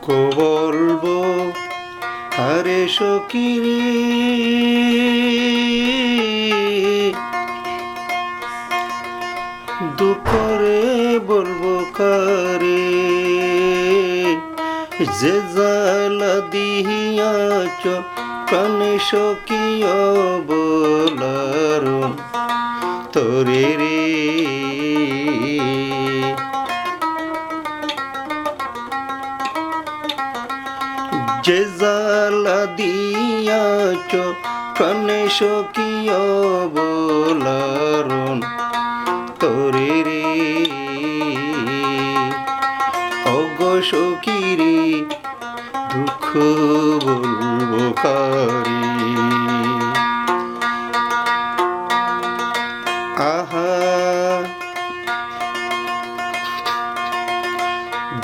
দুঃখ বলবো আরে সখিরে, দুঃখ রে বলবো কারে, যে জ্বালা দিয়াছ প্রাণে সখী বলার তোরে রে। যে জ্বালা দিয়াছ প্রাণে সখী বলার তোরে রে। অগো সখী রে দুঃখ বলবো কারে। আহা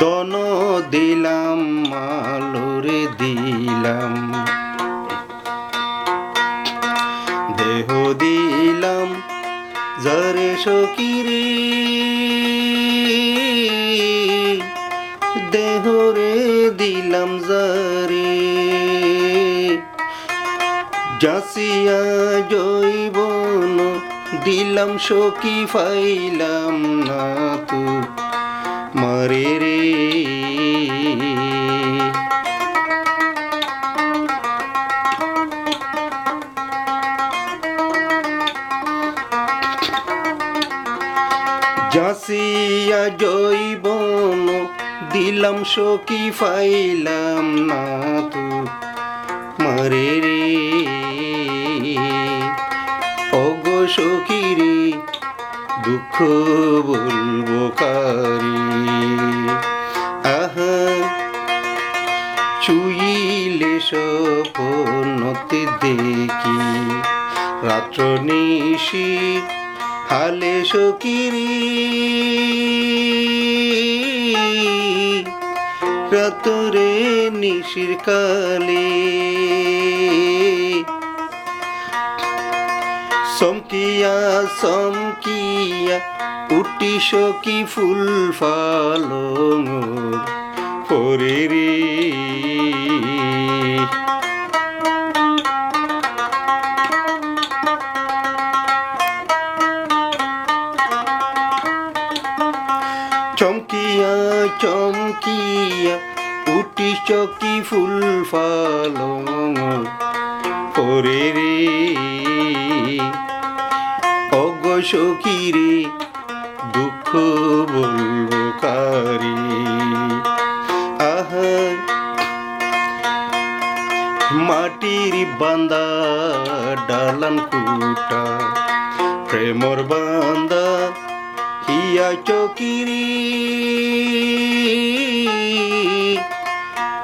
দন দিলাম মালরে দিলাম, দেহ দিলাম যারে সখী রে, দেহ রে দিলাম যারে। যাচিয়া জৈবন দিলাম সখী ফাইলাম না তু মারে রে। যাচিয়া জৈবন দিলাম সখী ফাইলাম না তু মারে রে। অগো সখী রে দুঃখ বলবো কারে। আহা ছুইলে স্বপ্নতে দেখি রাত্র নিশি হালে সখী রে, রাতরে নিশির কালে। চমকিয়া চমকিয়া উঠি সখী ফুল ফালং পরে রে। চমকিয়া চমকিয়া উঠি সখী ফুল ফালং পরে রে। অগো সখী রে দুঃখ বলবো কারে। আহা মাটির বান্দা ডালান কুটা প্রেমর বান্দা হিয়া চকিরি,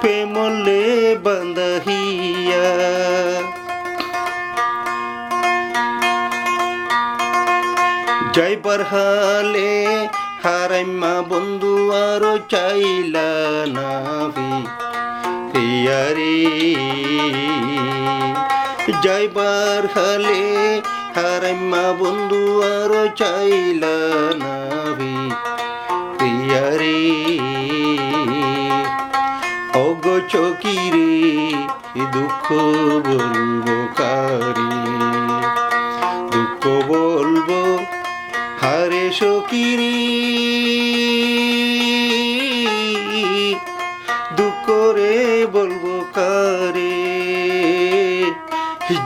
প্রেমলে বান্দা হিয়া। যাইবার হালে হারাইমা বন্ধু আরো চাইলা না পিয়ারে। যাইবার হালে হারাইমা বন্ধু আরো চাইলা না পিয়ারে। অগো সখী রে দুঃখ বলবো কারে। দুঃখ বলবো হারে সখী রে, দুঃখ রে বলবো কারে।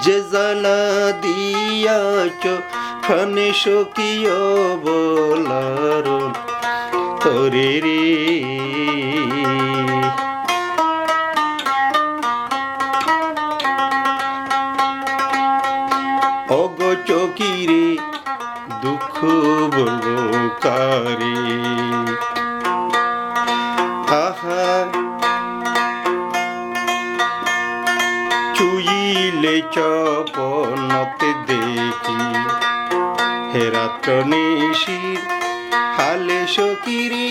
যে জ্বালা দিয়াছ প্রাণে সখী বলার তোরে রে। অগো সখী রে দুঃখ বলবো কারে। আহা ছুইলে চপনতে দেখি হে রাত্র নিশির হালে সখী রে,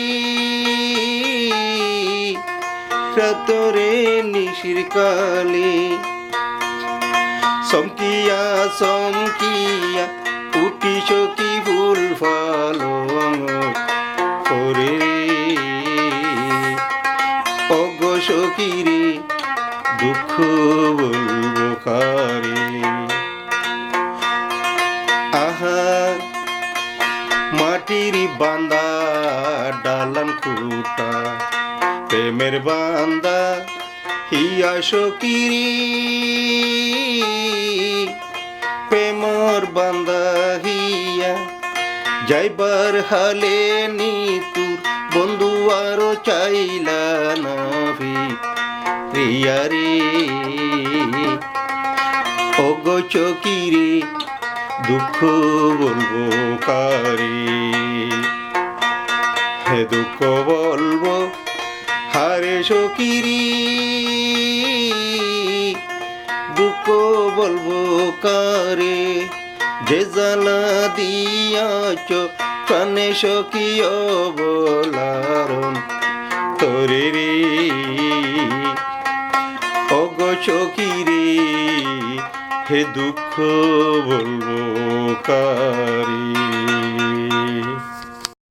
রাতরে নিশির কালে। চমকিয়া চমকিয়া উঠি সখী ফুল ফালং পরে। অগো বলবো কারে। আহা মাটির বান্দা ডালান খুটা প্রেমের বান্দা হিয়া সকিরি, প্রেমর বান্দা হিয়া যাইবার হালে নিতুর বন্ধু আরো চাইলা না রিয়া রে। ওগো চকিরে দুঃখ বলবো কারে, হে দুঃখ বলবো হারে সকিরি, দুঃখ বলবো কারে। যে জ্বালা দিয়াছ প্রাণে সখী অবলারণ তোরে রে, ওগো সখী রে হে দুঃখ বলবো কারে।